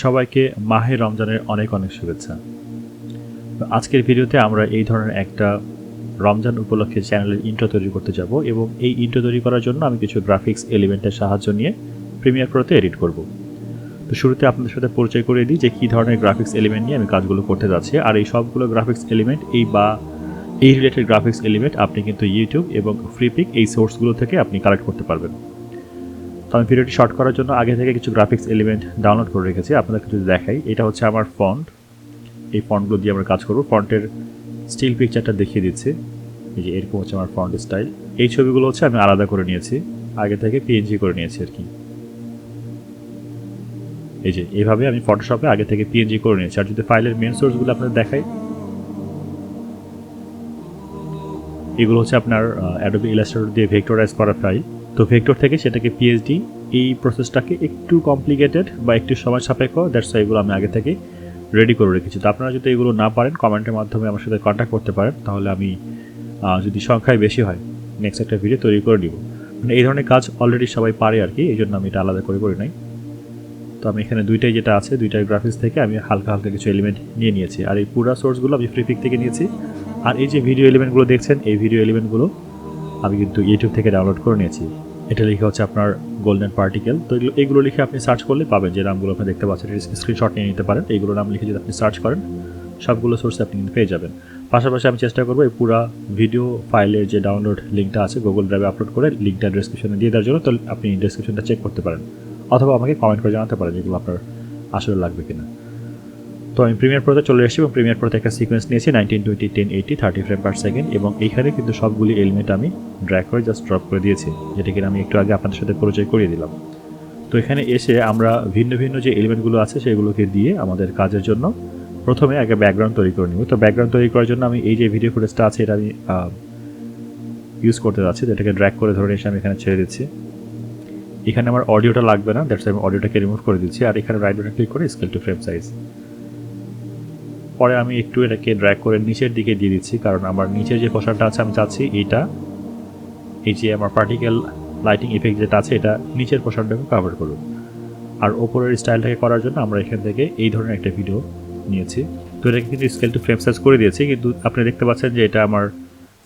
সবাইকে মাহে রমজানের অনেক অনেক শুভেচ্ছা। আজকের ভিডিওতে আমরা এই ধরনের একটা রমজান উপলক্ষে চ্যানেলের ইন্ট্রো তৈরি করতে যাব এবং এই ইন্ট্রো তৈরি করার জন্য আমি কিছু গ্রাফিক্স এলিমেন্টের সাহায্য নিয়ে প্রিমিয়ার প্রোতে এডিট করব। তো শুরুতে আপনাদের সাথে পরিচয় করিয়ে দিই যে কী ধরনের গ্রাফিক্স এলিমেন্ট নিয়ে আমি কাজগুলো করতে যাচ্ছি। আর এই সবগুলো গ্রাফিক্স এলিমেন্ট এই রিলেটেড গ্রাফিক্স এলিমেন্ট আপনি কিন্তু ইউটিউব এবং ফ্রিপিক এই সোর্সগুলো থেকে আপনি কালেক্ট করতে পারবেন। তো আমি ভিডিওটি শর্ট করার জন্য আগে থেকে কিছু গ্রাফিক্স এলিমেন্ট ডাউনলোড করে রেখেছি, আপনাদেরকে যদি দেখাই। এটা হচ্ছে আমার ফন্ট, এই ফন্টগুলো দিয়ে আমরা কাজ করব। ফন্টের স্টিল পিকচারটা দেখিয়ে দিচ্ছি, এই যে এরকম হচ্ছে আমার ফন্ট স্টাইল। এই ছবিগুলো হচ্ছে আমি আলাদা করে নিয়েছি, আগে থেকে পিএনজি করে নিয়েছি আর কি। এই যে এইভাবে আমি ফটোশপে আগে থেকে পিএনজি করে নিয়েছি। আর যদি ফাইলের মেন সোর্সগুলো আপনাদের দেখাই, এগুলো হচ্ছে আপনার অ্যাডোবি ইলাস্ট্রেটর দিয়ে ভেক্টরাইজ করা ফাইল। তো ভেক্টর থেকে সেটাকে পিএইচডি, এই প্রসেসটাকে একটু কমপ্লিকেটেড বা একটু সময় সাপেক্ষ, দ্যাটস ওয়াই এগুলো আমি আগে থেকে রেডি করে রেখেছি। তো আপনারা যদি এগুলো না পারেন কমেন্টের মাধ্যমে আমার সাথে কন্ট্যাক্ট করতে পারেন, তাহলে আমি যদি সংখ্যায় বেশি হয় নেক্সট একটা ভিডিও তৈরি করে নিব। মানে এই ধরনের কাজ অলরেডি সবাই পারে আর কি, এই জন্য আমি এটা আলাদা করে করি নাই। তো আমি এখানে দুইটাই যেটা আছে, দুইটাই গ্রাফিক্স থেকে আমি হালকা হালকা কিছু এলিমেন্ট নিয়ে নিয়েছি। আর এই পুরো সোর্সগুলো আমি ফ্রিপিক থেকে নিয়েছি। আর এই যে ভিডিও এলিমেন্টগুলো দেখছেন, এই ভিডিও এলিমেন্টগুলো আমি কিন্তু ইউটিউব থেকে ডাউনলোড করে নিয়েছি। এটা লিখে হচ্ছে আপনার গোল্ডেন পার্টিকেল। তো এগুলো লিখে আপনি সার্চ করলে পাবেন, যে নামগুলো আপনি দেখতে পাচ্ছেন স্ক্রিনশট নিয়ে নিতে পারেন। এইগুলো নাম লিখে যদি আপনি সার্চ করেন সবগুলো সোর্সে আপনি কিন্তু পেয়ে যাবেন। পাশাপাশি আমি চেষ্টা করবো এই পুরো ভিডিও ফাইলের যে ডাউনলোড লিঙ্কটা আছে গুগল ড্রাইভে আপলোড করে লিঙ্কটা ডেসক্রিপশনে দিয়ে দেওয়ার জন্য। তো আপনি ডেসক্রিপশনটা চেক করতে পারেন, অথবা আমাকে কমেন্ট করে জানাতে পারেন যেগুলো আপনার আসলে লাগবে কিনা। তো আমি প্রিমিয়ার প্রোতে চলে এসেছি এবং প্রিমিয়ার প্রোতে একটা সিকোয়েন্স নিয়েছি 1920 1080 30 ফ্রেম পার সেকেন্ড, এবং এইখানে কিন্তু সবগুলি এলিমেন্ট আমি ড্র্যাগ করে জাস্ট ড্রপ করে দিয়েছি, যেটা কিনা আমি একটু আগে আপনাদের সাথে পরিচয় করিয়ে দিলাম। তো এখানে এসে আমরা ভিন্ন ভিন্ন যে এলিমেন্টগুলো আছে সেগুলোকে দিয়ে আমাদের কাজের জন্য প্রথমে আগে ব্যাকগ্রাউন্ড তৈরি করে নিব। তো ব্যাকগ্রাউন্ড তৈরি করার জন্য আমি এই যে ভিডিও ফুটেজটা আছে এটা আমি ইউজ করতে যাচ্ছি, যেটাকে ড্র্যাগ করে ধরে এসে আমি এখানে ছেড়ে দিচ্ছি। এখানে আমার অডিওটা লাগবে না, দ্যাটস আমি অডিওটাকে রিমুভ করে দিচ্ছি। আর এখানে রাইট বাটন ক্লিক করে স্কেল টু ফ্রেম সাইজ। পরে আমি একটু এটাকে ড্র্যাগ করে নিচের দিকে দিয়ে দিচ্ছি, কারণ আমার নিচের যে পোর্শনটা আছে আমি চাচ্ছি এইটা, এই যে আমার পার্টিকেল লাইটিং ইফেক্ট যেটা আছে এটা নিচের পোর্শনটাকে কভার করুন। আর ওপরের স্টাইলটাকে করার জন্য আমরা এখান থেকে এই ধরনের একটা ভিডিও নিয়েছি। তো এটাকে কিন্তু স্কেল টু ফ্রেম সাইজ করে দিয়েছি, কিন্তু আপনি দেখতে পাচ্ছেন যে এটা আমার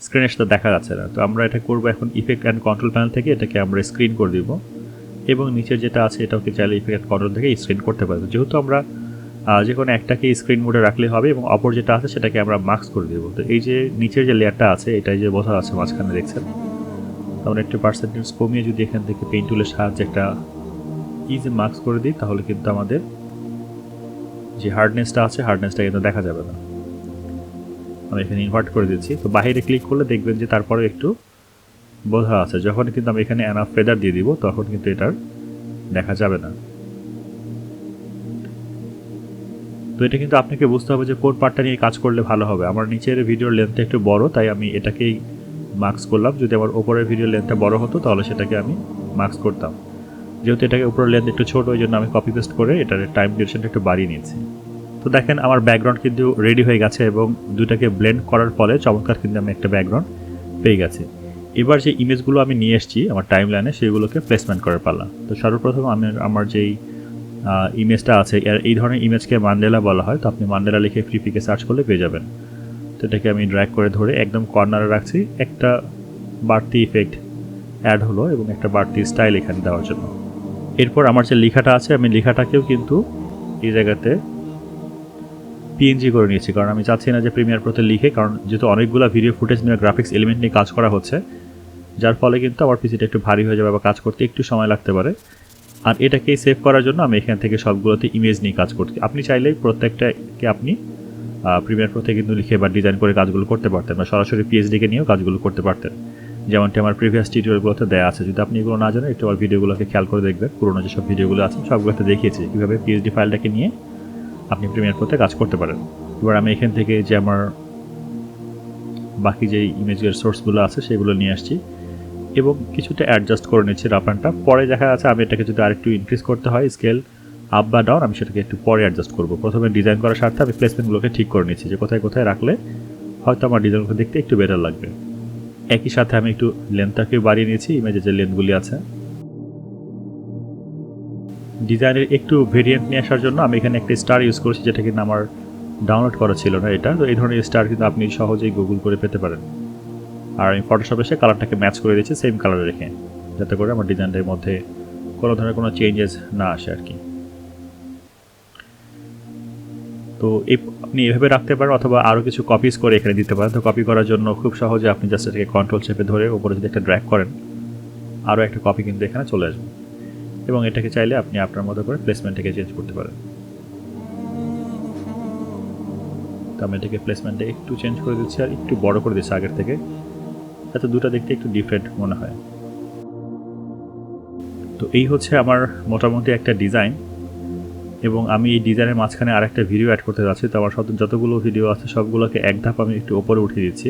স্ক্রিনের সাথে দেখা যাচ্ছে না। তো আমরা এটা করবো এখন ইফেক্ট অ্যান্ড কন্ট্রোল প্যানেল থেকে এটাকে আমরা স্ক্রিন করে দিব, এবং নিচের যেটা আছে এটাকে চাইলে ইফেক্ট কন্ট্রোল থেকে স্ক্রিন করতে পারবো। যেহেতু আমরা যে কোনো একটাকে স্ক্রিন মোডে রাখলে হবে, এবং অপর যেটা আছে সেটাকে আমরা মার্কস করে দেবো। তো এই যে নিচের যে লেয়ারটা আছে এটাই যে বোঝা আছে মাঝখানে দেখছেন, আমরা একটু পার্সেন্টেজ কমিয়ে যদি এখান থেকে পেইন্ট টুলের সাহায্যে একটা ইজি মার্কস করে দিই, তাহলে কিন্তু আমাদের যে হার্ডনেসটা আছে হার্ডনেসটা কিন্তু দেখা যাবে না। আমি এখানে ইনভার্ট করে দিচ্ছি। তো বাইরে ক্লিক করলে দেখবেন যে তারপরে একটু বোঝা আছে। যখন কিন্তু আমি এখানে এনাফ ফেদার দিয়ে দিব তখন কিন্তু এটার দেখা যাবে না। তো এটা কিন্তু আপনাকে বুঝতে হবে যে কোন পার্টটা নিয়ে কাজ করলে ভালো হবে। আমার নিচের ভিডিওর লেন্থটা একটু বড়, তাই আমি এটাকেই মার্কস করলাম। যদি আমার ওপরের ভিডিওর লেন্থটা বড় হতো তাহলে সেটাকে আমি মার্কস করতাম। যেহেতু এটাকে উপরের লেন্থ একটু ছোট, ওই জন্য আমি কপি পেস্ট করে এটার টাইম ডিউরেশনটা একটু বাড়িয়ে নিয়েছি। তো দেখেন আমার ব্যাকগ্রাউন্ড কিন্তু রেডি হয়ে গেছে, এবং দুটাকে ব্লেন্ড করার ফলে চমৎকার কিন্তু আমি একটা ব্যাকগ্রাউন্ড পেয়ে গেছি। এবার যে ইমেজগুলো আমি নিয়ে এসেছি আমার টাইম লাইনে সেগুলোকে প্লেসমেন্ট করার পালা। তো সর্বপ্রথম আমি আমার যেই ইমেজটা আছে, এই ধরনের ইমেজকে মান্ডেলা বলা হয়। তো আপনি মান্ডেলা লিখে ফ্রিপিকে সার্চ করলে পেয়ে যাবেন। তো এটাকে আমি ড্র্যাগ করে ধরে একদম কর্নারে রাখছি, একটা বাড়তি ইফেক্ট অ্যাড হলো এবং একটা বাড়তি স্টাইল এখানে দেওয়ার জন্য। এরপর আমার যে লেখাটা আছে আমি লেখাটাকেও কিন্তু এই জায়গাতে পিএনজি করে নিয়েছি, কারণ আমি চাচ্ছি না যে প্রিমিয়ার প্রোতে লিখে, কারণ যেহেতু অনেকগুলো ভিডিও ফুটেজ নিয়ে গ্রাফিক্স এলিমেন্ট নিয়ে কাজ করা হচ্ছে, যার ফলে কিন্তু আমার পিসিটা একটু ভারী হয়ে যাবে বা কাজ করতে একটু সময় লাগতে পারে। আর এটাকেই সেভ করার জন্য আমি এখান থেকে সবগুলোতে ইমেজ নিয়ে কাজ করছি। আপনি চাইলেই প্রত্যেকটাকে আপনি প্রিমিয়ার প্রোতে কিন্তু লিখে বা ডিজাইন করে কাজগুলো করতে পারতেন, বা সরাসরি পিএইচডিকে নিয়েও কাজগুলো করতে পারতেন, যেমনটি আমার প্রিভিয়াস টিউটোরিয়ালগুলোতে দেওয়া আছে। যদি আপনি এগুলো না জানেন একটু আমার ভিডিওগুলোকে খেয়াল করে দেখবেন, পুরোনো যেসব ভিডিওগুলো আছে সবগুলোতে দেখিয়েছি কীভাবে পিএইচডি ফাইলটাকে নিয়ে আপনি প্রিমিয়ার প্রোতে কাজ করতে পারেন। এবার আমি এখান থেকে যে আমার বাকি যে ইমেজের সোর্সগুলো আছে সেগুলো নিয়ে আসছি এবং কিছুটা অ্যাডজাস্ট করে নিচ্ছি রাফানটা। পরে দেখা যাচ্ছে আমি এটাকে যদি আরেকটু ইনক্রিজ করতে হয় স্কেল আপ বা ডাউন, আমি সেটাকে একটু পরে অ্যাডজাস্ট করব। প্রথমে ডিজাইন করার স্বার্থে আমি প্লেসমেন্টগুলোকে ঠিক করে নিচ্ছি, যে কোথায় কোথায় রাখলে হয়তো আমার ডিজাইনগুলো দেখতে একটু বেটার লাগবে। একই সাথে আমি একটু লেন্থটাকেও বাড়িয়ে নিয়েছি, ইমেজের যে লেন্থগুলি আছে। ডিজাইনের একটু ভেরিয়েন্ট নিয়ে আসার জন্য আমি এখানে একটা স্টার ইউজ করছি, যেটা কিন্তু আমার ডাউনলোড করা ছিল না এটা। তো এই ধরনের স্টার কিন্তু আপনি সহজেই গুগল করে পেতে পারেন। আর আমি ফটোশপে এসে কালারটাকে ম্যাচ করে দিয়েছি সেম কালার রেখে, যাতে করে আমার ডিজাইনটার মধ্যে কোনো ধরনের কোনো চেঞ্জেস না আসে আর কি। তো আপনি এভাবে রাখতে পারেন, অথবা আরও কিছু কপিজ করে এখানে দিতে পারেন। তো কপি করার জন্য খুব সহজে আপনি জাস্ট এটাকে কন্ট্রোল চেপে ধরে উপরে যদি একটা ড্র্যাগ করেন, আরও একটা কপি কিন্তু এখানে চলে আসবে, এবং এটাকে চাইলে আপনি আপনার মতো করে প্লেসমেন্টটাকে চেঞ্জ করতে পারেন। তো আমি এটাকে প্লেসমেন্টটা একটু চেঞ্জ করে দিচ্ছি আর একটু বড় করে দিচ্ছি আগের থেকে, যাতে দুটো দেখতে একটু ডিফারেন্ট মনে হয়। তো এই হচ্ছে আমার মোটামুটি একটা ডিজাইন, এবং আমি এই ডিজাইনের মাঝখানে আরেকটা ভিডিও অ্যাড করতে যাচ্ছি। তো আমার যতগুলো ভিডিও আছে সবগুলোকে এক ধাপ আমি একটু ওপরে উঠিয়ে দিচ্ছি।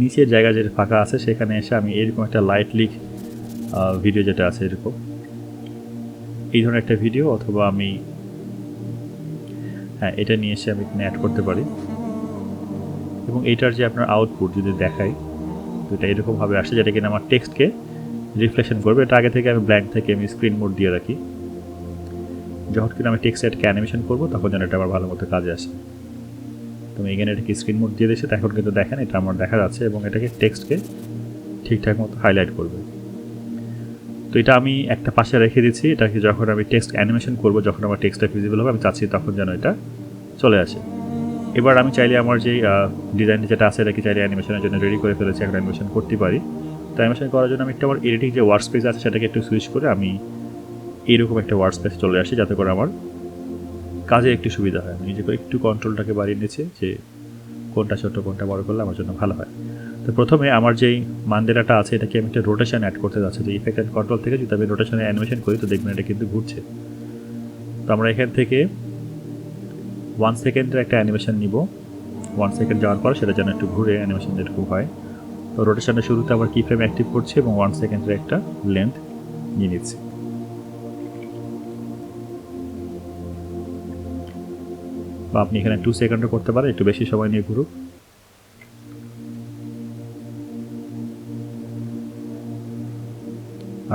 নিচের জায়গা যেটা ফাঁকা আছে সেখানে এসে আমি এরকম একটা লাইট লিক ভিডিও যেটা আছে এরকম এই ধরনের একটা ভিডিও, অথবা আমি এটা নিয়ে এসে আমি এখানে অ্যাড করতে পারি। এবং এইটার যে আপনার আউটপুট যদি দেখাই, তো এটা এরকমভাবে আসে, যেটা কিনা আমার টেক্সটকে রিফ্লেকশন করবে। এটা আগে থেকে আমি ব্ল্যাঙ্ক থেকে আমি স্ক্রিন মোড দিয়ে রাখি, যখন কিনা আমি টেক্সটকে অ্যানিমেশন করবো তখন যেন এটা আমার ভালো মতো কাজে আসে। তো আমি এখানে এটাকে স্ক্রিন মোড দিয়ে দিয়েছি, এখন কিন্তু দেখেন এটা আমার দেখা যাচ্ছে, এবং এটাকে টেক্সটকে ঠিকঠাক মতো হাইলাইট করবে। তো এটা আমি একটা পাশে রেখে দিচ্ছি, এটাকে যখন আমি টেক্সট অ্যানিমেশন করবো, যখন আমার টেক্সটটা ভিজিবল হবে আমি চাচ্ছি তখন যেন এটা চলে আসে। এবার আমি চাইলে আমার যে ডিজাইনটা যেটা আছে এটাকে চাইলে অ্যানিমেশনের জন্য রেডি করে ফেলেছি, এখন অ্যানিমেশন করতে পারি। তো অ্যানিমেশন করার জন্য আমি একটা আমার এডিটিং যে ওয়ার্ক স্পেস আছে সেটাকে একটু সুইচ করে আমি এইরকম একটা ওয়ার্ক স্পেস চলে আসি, যাতে করে আমার কাজে একটু সুবিধা হয়। আমি নিজেকে একটু কন্ট্রোলটাকে বাড়িয়ে নিচ্ছি যে কোনটা ছোটো কোনটা বড় করলে আমার জন্য ভালো হয়। তো প্রথমে আমার যেই মান্দেরাটা আছে এটাকে আমি একটা রোটেশন অ্যাড করতে যাচ্ছি। তো ইফেক্ট অ্যান্ড কন্ট্রোল থেকে যদি আমি রোটেশনে অ্যানিমেশন করি তো দেখবেন এটা কিন্তু ঘুরছে। তো আমরা এখান থেকে 1 সেকেন্ডের একটা অ্যানিমেশন নিব। 1 সেকেন্ড যাওয়ার পর সেটা যেন একটু ঘুরে অ্যানিমেশন যেরকম হয়। তো রোটেশনের শুরুতে আবার কি ফ্রেম অ্যাক্টিভ করছি এবং 1 সেকেন্ডের একটা লেন্থ নিয়ে নিচ্ছি। বা আপনি এখানে 2 সেকেন্ডও করতে পারেন, একটু বেশি সময় নিয়ে ঘুরুক।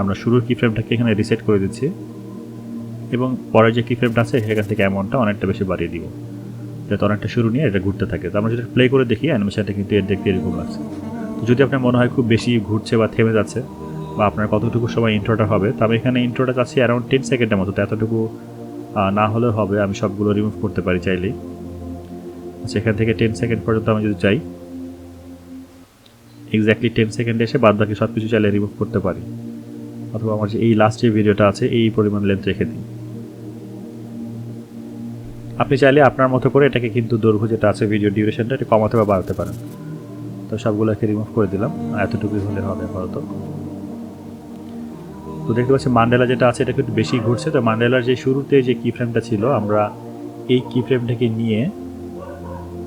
আমরা শুরুর কি ফ্রেমটাকে এখানে রিসেট করে দিচ্ছি, এবং পরের যে কি ফ্রেমটা আছে সেখান থেকে অ্যামাউন্টটা অনেকটা বেশি বাড়িয়ে দিব, যাতে অনেকটা শুরু নিয়ে এটা ঘুরতে থাকে। তো আমরা যদি প্লে করে দেখি অ্যানিমেশনটা কিন্তু এর দেখতে এরকম লাগছে। তো যদি আপনার মনে হয় খুব বেশি ঘুরছে বা থেমে যাচ্ছে, বা আপনার কতটুকু সময় ইন্ট্রোটা হবে, তো আমি এখানে ইন্ট্রোটা চাচ্ছি অ্যারাউন্ড 10 সেকেন্ডের মতো। তো এতটুকু না হলেও হবে, আমি সবগুলো রিমুভ করতে পারি চাইলেই। আচ্ছা, এখান থেকে 10 সেকেন্ড পর্যন্ত আমি যদি চাই, এক্স্যাক্টলি 10 সেকেন্ডে এসে বাদ বাকি সব কিছু চাইলে রিমুভ করতে পারি, অথবা আমার যে এই লাস্ট যে ভিডিওটা আছে এই পরিমাণ লেন্থ রেখে দিই। আপনি চাইলে আপনার মতো করে এটাকে কিন্তু দৈর্ঘ্য যেটা আছে ভিডিও ডিউরেশনটা এটা কমাতে বা বাড়াতে পারেন। তো সবগুলোকে রিমুভ করে দিলাম, এতটুকুই হলে হবে আপাতত। তো দেখতে পাচ্ছি মান্ডেলা যেটা আছে এটা একটু বেশি ঘুরছে। তো মান্ডেলার যে শুরুতে যে কি ফ্রেমটা ছিল, আমরা এই কি ফ্রেমটাকে নিয়ে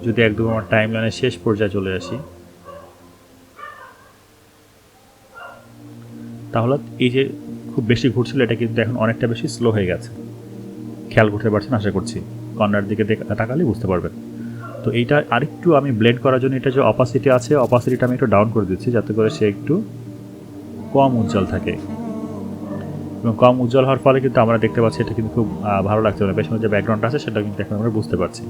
যদি একদম আমার টাইম লাইনের শেষ পর্যায়ে চলে আসি, তাহলে এই যে খুব বেশি ঘুরছিল এটা কিন্তু এখন অনেকটা বেশি স্লো হয়ে গেছে। খেয়াল করতে পারছেন আশা করছি, কর্নার দিকে তাকালে বুঝতে পারবেন। তো এইটা আরেকটু আমি ব্লেন্ড করার জন্য এটা যে অপাসিটি আছে অপাসিটিটা আমি একটু ডাউন করে দিচ্ছি, যাতে করে সে একটু কম উজ্জ্বল থাকে। এবং কম উজ্জ্বল হওয়ার ফলে কিন্তু আমরা দেখতে পাচ্ছি এটা কিন্তু খুব ভালো লাগছে, মানে পেছনে যে ব্যাকগ্রাউন্ড আছে সেটা কিন্তু এখন আমরা বুঝতে পারছি।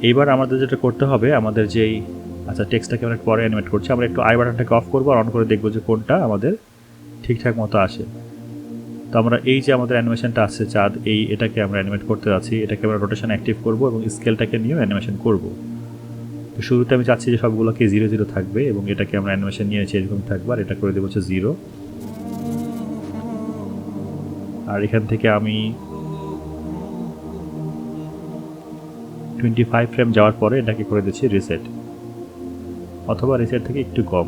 এইবার আমাদের যেটা করতে হবে, আমাদের যেই টেক্সটটাকে আমরা পরে অ্যানিমেট করছি, আমরা একটু আই বাটনটাকে অফ করবো আর অন করে দেখবো যে কোনটা আমাদের ঠিকঠাক মতো আসে। তো আমরা এই যে আমাদের অ্যানিমেশনটা আছে চাঁদ, এটাকে আমরা অ্যানিমেট করতে যাচ্ছি। এটাকে আমরা রোটেশন অ্যাক্টিভ করবো এবং স্কেলটাকে নিয়েও অ্যানিমেশন করবো। তো শুরুতে আমি চাচ্ছি যে সবগুলোকে 0 0 থাকবে, এবং এটাকে আমরা অ্যানিমেশন নিয়েছি এরকম থাকবে, আর এটা করে দেবো হচ্ছে 0। আর এখান থেকে আমি 25 ফ্রেম যাওয়ার পরে এটাকে করে দিচ্ছি রিসেট, অথবা রিসেট থেকে একটু কম।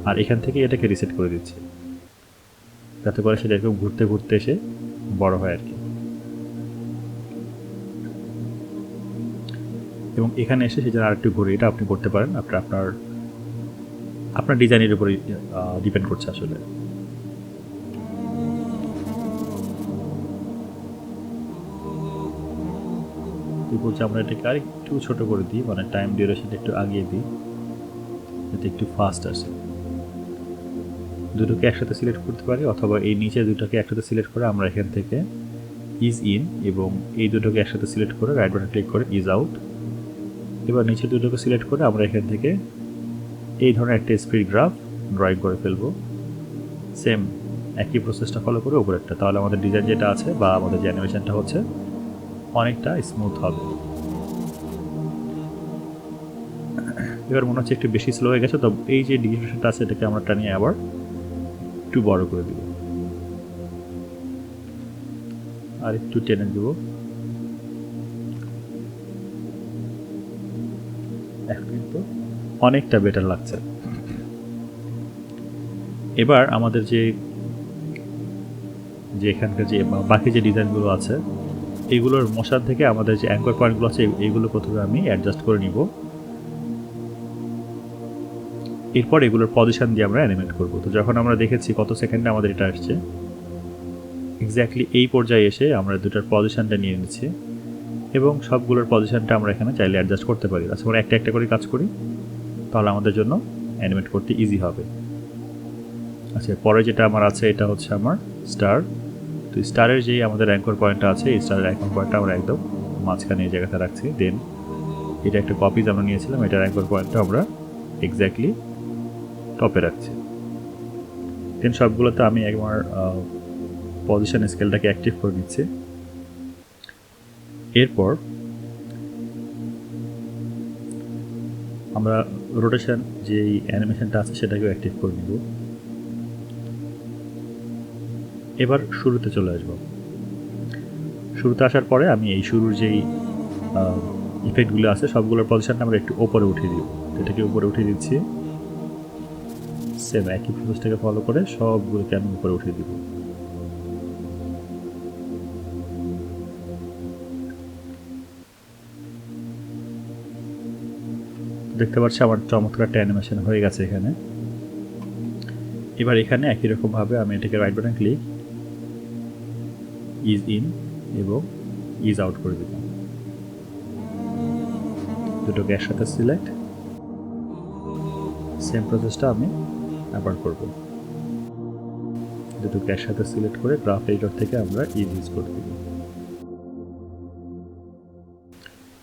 আর এখান থেকে এটাকে রিসেট করে দিচ্ছি, যাতে করে সেটা এরকম ঘুরতে ঘুরতে এসে বড় হয় আর কি। এবং এখানে এসে সেটা আরেকটু ঘুরে এটা আপনি করতে পারেন, আপনার ডিজাইনের উপরে ডিপেন্ড করছে আসলে। বলছি আমরা এটাকে আর একটু ছোট করে দিই, মানে টাইম ডিউরেশনটা একটু আগিয়ে দিই, যাতে একটু ফাস্ট আসে। দুটোকে একসাথে সিলেক্ট করতে পারি, অথবা এই নিচে দুটোকে একসাথে সিলেক্ট করে আমরা এখান থেকে ইজ ইন এবং এই দুটোকে একসাথে সিলেক্ট করে রাইট বাটন ক্লিক করে ইজ আউট। এবার নিচে দুটোকে সিলেক্ট করে আমরা এখান থেকে এই ধরনের একটা স্পিড গ্রাফ ড্রয়িং করে ফেলবো। সেম একই প্রসেসটা ফলো করে উপরে একটা, তাহলে আমাদের ডিজাইন যেটা আছে বা আমাদের যে অ্যানিমেশনটা হচ্ছে অনেকটা স্মুথ হবে। এবার মনে হচ্ছে একটু বেশি স্লো হয়ে গেছে, তো এই যে ডিস্ট্রিবিউশনটা আছে এটাকে আমরা টানিয়ে আবার একটু বড় করে দিব, আর একটু টেনে দিব। এখন কিন্তু অনেকটা বেটার লাগছে। এবার আমাদের যে এখানকার যে বাকি যে ডিজাইনগুলো আছে এইগুলোর মশার থেকে আমাদের যে অ্যাঙ্কর পয়েন্টগুলো আছে এইগুলো প্রথমে আমি অ্যাডজাস্ট করে নিব। এরপর এগুলোর পজিশন দিয়ে আমরা অ্যানিমেট করব। তো যখন আমরা দেখেছি কত সেকেন্ডে আমাদের এটা আসছে, এক্স্যাক্টলি এই পর্যায়ে এসে আমরা দুটার পজিশনটা নিয়ে নিচ্ছি এবং সবগুলোর পজিশনটা আমরা এখানে চাইলে অ্যাডজাস্ট করতে পারি। আচ্ছা, আমরা একটা একটা করে কাজ করি, তাহলে আমাদের জন্য অ্যানিমেট করতে ইজি হবে। আচ্ছা, পরে যেটা আমার আছে এটা হচ্ছে আমার স্টার। তো স্টারের যেই আমাদের অ্যাঙ্কর পয়েন্টটা আছে, এই স্টারের অ্যাঙ্কর পয়েন্টটা আমরা একদম মাঝখানে এই জায়গাতে রাখছি। দেন এটা একটা কপিজ আমরা নিয়েছিলাম, এটার অ্যাঙ্কর পয়েন্টটা আমরা এক্স্যাক্টলি টপে রাখছি। দেন সবগুলোতে আমি একবার পজিশন স্কেলটাকে অ্যাক্টিভ করে নিচ্ছি। এরপর আমরা রোটেশন যেই অ্যানিমেশনটা আছে সেটাকেও অ্যাক্টিভ করে নিব। এবার শুরুতে চলে আসব। শুরুতে আসার পরে আমি এই শুরুর যেই ইফেক্টগুলো আছে সবগুলোর পজিশনটা আমরা একটু ওপরে উঠিয়ে দিব। এটাকে উপরে উঠিয়ে দিচ্ছি। সেম একই প্রসেসটাকে ফলো করে সবগুলোকে আমি উপরে উঠিয়ে দিব। দেখতে পাচ্ছি আমার চমৎকার একটা অ্যানিমেশন হয়ে গেছে এখানে। এবার এখানে একই রকমভাবে আমি এটাকে right button click, is in এবং ইজ আউট করে দেব। দুটোকে একসাথে সিলেক্ট, সেম প্রসেসটা আমি আবার করব। দুটোকে একসাথে সিলেক্ট করে গ্রাফ এডিটর থেকে আমরা ইজ ইউজ করে দেব।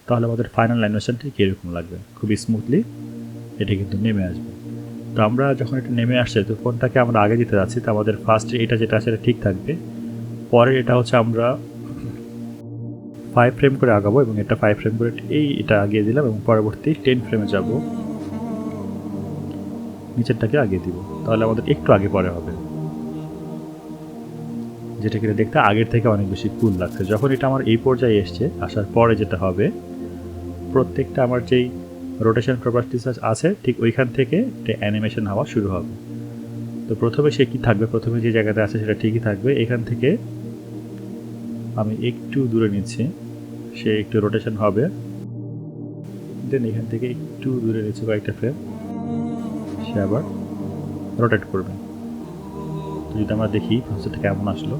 তাহলে আমাদের ফাইনাল অ্যানিমেশনটি কীরকম লাগবে, খুবই স্মুথলি এটা কিন্তু নেমে আসবে। তো আমরা যখন এটা নেমে আসছে তো ফোনটাকে আমরা আগে দিতে যাচ্ছি, তো আমাদের ফার্স্টে এটা যেটা আছে এটা ঠিক থাকবে। পরে এটা হচ্ছে আমরা 5 ফ্রেম করে আগাবো এবং এটা 5 ফ্রেম করে এটা আগিয়ে দিলাম এবং পরবর্তী 10 ফ্রেমে যাব, নিচেরটাকে আগিয়ে দিব। তাহলে আমাদের একটু আগে পরে হবে, যেটা কিনা দেখতে আগের থেকে অনেক বেশি কুল লাগছে। যখন এটা আমার এই পর্যায়ে এসছে, আসার পরে যেটা হবে প্রত্যেকটা আমার যেই রোটেশন প্রপার্টিস আছে ঠিক ওইখান থেকে একটা অ্যানিমেশন হওয়া শুরু হবে। তো প্রথমে সে কী থাকবে, প্রথমে যে জায়গাতে আছে সেটা ঠিকই থাকবে। এখান থেকে আমি একটু দূরে নিচ্ছি, সে একটু রোটেশন হবে। দেন এখান থেকে একটু দূরে নিচ্ছে কয়েকটা ফ্রেম, সে আবার রোটেট করবে। তো যদি আমরা দেখি প্রসেসটা কেমন আসলো,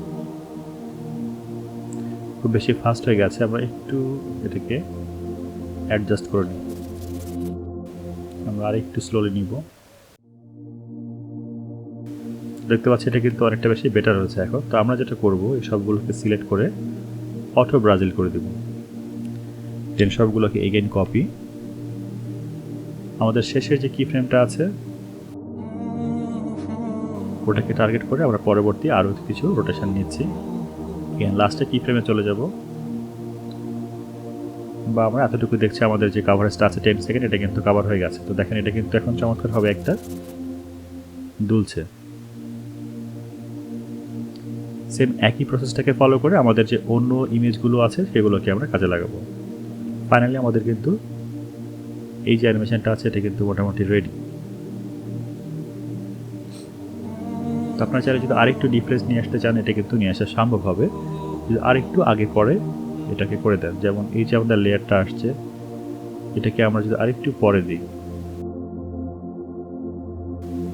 খুব বেশি ফাস্ট হয়ে গেছে, আমরা একটু এটাকে অ্যাডজাস্ট করে নিই। আমরা আর একটু স্লোলি নিব। দেখতে পাচ্ছি এটা কিন্তু অনেকটা বেশি বেটার হয়েছে এখন। তো আমরা যেটা করব, এই সবগুলোকে সিলেক্ট করে অটো ব্রাজিল করে দেব। দেন সবগুলোকে এগেইন কপি, আমাদের শেষের যে কি ফ্রেমটা আছে ওটাকে টার্গেট করে আমরা পরবর্তী আরও কিছু রোটেশন নিচ্ছি। এখানে লাস্টে কি ফ্রেমে চলে যাব, বা আমরা এতটুকু দেখছি আমাদের যে কাভারেজটা আছে 10 সেকেন্ড, এটা কিন্তু কভার হয়ে গেছে। তো দেখেন এটা কিন্তু এখন চমৎকার হবে, একটা দুলছে। সেম একই প্রসেসটাকে ফলো করে আমাদের যে অন্য ইমেজগুলো আছে সেগুলোকে আমরা কাজে লাগাবো। ফাইনালি আমাদের কিন্তু এই যে অ্যানিমেশনটা আছে এটা কিন্তু মোটামুটি রেডি। তো আপনারা চাইলে যদি আরেকটু ডিফারেন্স নিয়ে আসতে চান এটা কিন্তু নিয়ে আসা সম্ভব হবে, যদি আরেকটু আগে পরে এটাকে করে দেন। যেমন এই যে আমাদের লেয়ারটা আসছে এটাকে আমরা যদি আরেকটু পরে দিই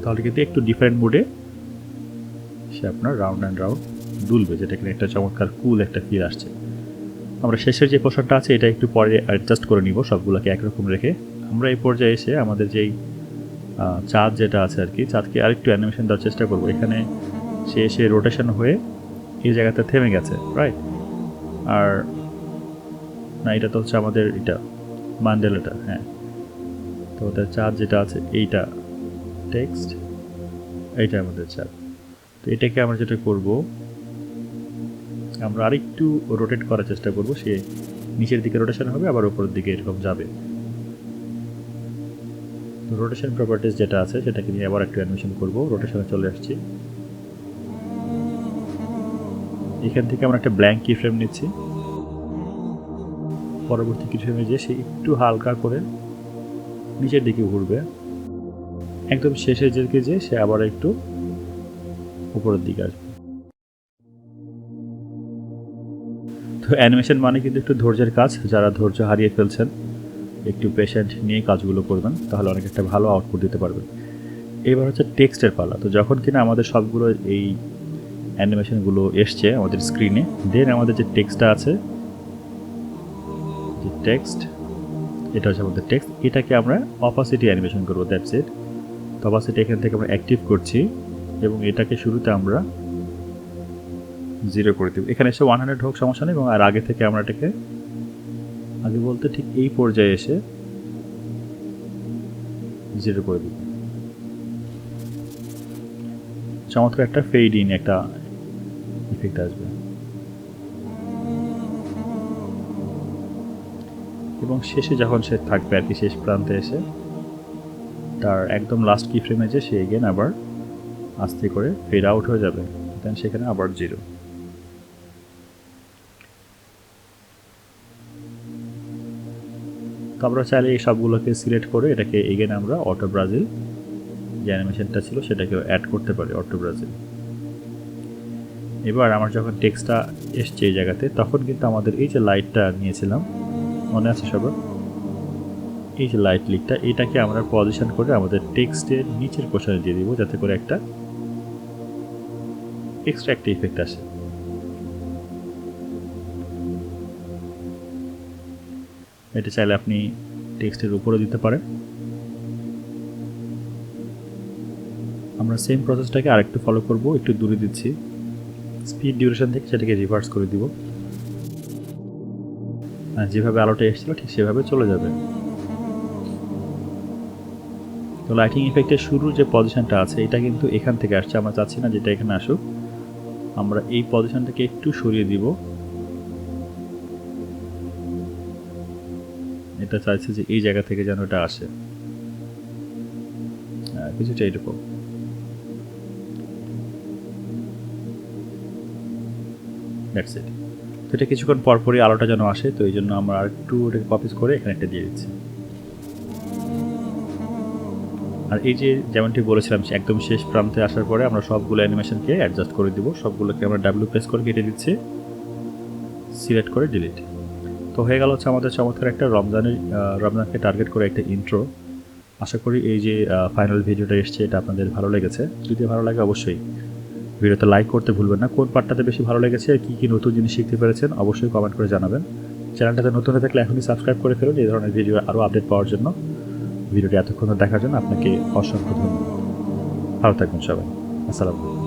তাহলে কিন্তু একটু ডিফারেন্ট মুডে সে আপনার রাউন্ড অ্যান্ড রাউন্ড দুলবে, যেটা কিনা একটা চমৎকার কুল একটা ফিল আসছে। আমরা শেষের যে পোর্শনটা আছে এটা একটু পরে অ্যাডজাস্ট করে নিব, সবগুলোকে একরকম রেখে। আমরা এই পর্যায়ে এসে আমাদের যেই চাঁদ যেটা আছে আর কি, চাঁদকে আরেকটু অ্যানিমেশন দেওয়ার চেষ্টা করবো। এখানে সে এসে রোটেশন হয়ে এই জায়গাতে থেমে গেছে, রাইট? আর না, এটা তো হচ্ছে আমাদের এটা মান্ডেলাটা, হ্যাঁ। তো ওদের চাঁদ যেটা আছে এইটা টেক্সট, এইটা আমাদের চাঁদ। তো এটাকে আমরা যেটা করব, আমরা আরেকটু রোটেট করার চেষ্টা করব। সে নিচের দিকে রোটেশন হবে, আবার উপরের দিকে এরকম যাবে। তো রোটেশন প্রপার্টিস যেটা আছে সেটাকে নিয়ে আবার একটু অ্যানিমেশন করব। রোটেশনে চলে আসছি, এখান থেকে আমরা একটা ব্ল্যাঙ্ক কি ফ্রেম নিচ্ছি। পরবর্তী কি ফ্রেমে যে সে একটু হালকা করে নিচের দিকে ঘুরবে, একদম শেষের দিকে যে সে আবার একটু উপরের দিকে আসবে। তো অ্যানিমেশন মানে কিন্তু একটু ধৈর্যের কাজ। যারা ধৈর্য হারিয়ে ফেলছেন, একটু পেশেন্ট নিয়ে কাজগুলো করবেন, তাহলে অনেক একটা ভালো আউটপুট দিতে পারবেন। এবার হচ্ছে টেক্সটের পালা। তো যখন কিনা আমাদের সবগুলো এই অ্যানিমেশনগুলো এসছে আমাদের স্ক্রিনে, দেন আমাদের যে টেক্সটটা আছে, যে টেক্সট, এটা হচ্ছে আমাদের টেক্সট, এটাকে আমরা অপাসিটি অ্যানিমেশন করবো, দ্যাটস ইট। তো অপাসিটি এখান থেকে আমরা অ্যাক্টিভ করছি এবং এটাকে শুরুতে আমরা 0 করে দেব। এখানে এসে 100 হোক সমস্যা নেই, এবং আর আগে থেকে আমরা এটাকে, আগে বলতে ঠিক এই পর্যায়ে এসে 0 করে দেব। চমৎকার একটা ফেড ইন একটা ইফেক্ট আসবে। এবং শেষে যখন সে থাকবে আর কি, শেষ প্রান্তে এসে তার একদম লাস্ট কি ফ্রেমে যে সে এগেন আবার আস্তে করে ফেড আউট হয়ে যাবে, দেন সেখানে আবার 0। তো আমরা চাইলে এই সবগুলোকে সিলেক্ট করে এটাকে এগেন আমরা অটো ব্রাজিল যে অ্যানিমেশনটা ছিল সেটাকেও অ্যাড করতে পারি, অটো ব্রাজিল। এবার আমার যখন টেক্সটটা এসছে এই জায়গাতে, তখন কিন্তু আমাদের এই যে লাইটটা নিয়েছিলাম, মনে আছে সবার? এই যে লাইট লিকটা, এটাকে আমরা পজিশন করে আমাদের টেক্সটের নিচের পোর্শনে দিয়ে দিব, যাতে করে একটা এক্সট্রা একটা ইফেক্ট আসে। এটা চাইলে আপনি টেক্সটের উপরে দিতে পারেন। আমরা সেম প্রসেসটাকে আরেকটু ফলো করব, একটু দূরে দিচ্ছি, স্পিড ডিউরেশন থেকে সেটাকে রিভার্স করে দিব। যেভাবে আলোটা এসেছিল ঠিক সেভাবে চলে যাবে। তো লাইটিং ইফেক্টের শুরুর যে পজিশনটা আছে, এটা কিন্তু এখান থেকে আসছে, আমরা চাচ্ছি না যেটা এখানে আসুক। আমরা এই পজিশনটাকে একটু সরিয়ে দিব। এটা চাইছে যে এই জায়গা থেকে যেন এটা আসে, কিছুটা এরকম। That's it. তো এটা কিছুক্ষণ পরপরই আলোটা যেন আসে, তো এই জন্য আমরা আর একটু ওটাকে কপি করে এখানে একটা দিয়ে দিচ্ছি। আর এই যে যেমনটি বলেছিলাম, একদম শেষ প্রান্তে আসার পরে আমরা সবগুলো অ্যানিমেশনকে অ্যাডজাস্ট করে দিব। সবগুলোকে আমরা ডাব্লিউ প্রেস করে কেটে দিচ্ছি, সিলেক্ট করে ডিলিট। তো হয়ে গেল হচ্ছে আমাদের চমৎকার একটা রমজানকে টার্গেট করে একটা ইন্ট্রো। আশা করি এই যে ফাইনাল ভিডিওটা এসছে এটা আপনাদের ভালো লেগেছে। যদি ভালো লাগে অবশ্যই ভিডিওতে লাইক করতে ভুলবেন না। কোন পার্টটাতে বেশি ভালো লেগেছে, কী কী নতুন জিনিস শিখতে পেরেছেন অবশ্যই কমেন্ট করে জানাবেন। চ্যানেলটাতে নতুন হয়ে থাকলে এখনই সাবস্ক্রাইব করে ফেলুন এই ধরনের ভিডিও আরও আপডেট পাওয়ার জন্য। ভিডিওটি এতক্ষণ দেখার জন্য আপনাকে অসংখ্য ধন্যবাদ। ভালো থাকবেন সবাই। আসসালামু আলাইকুম।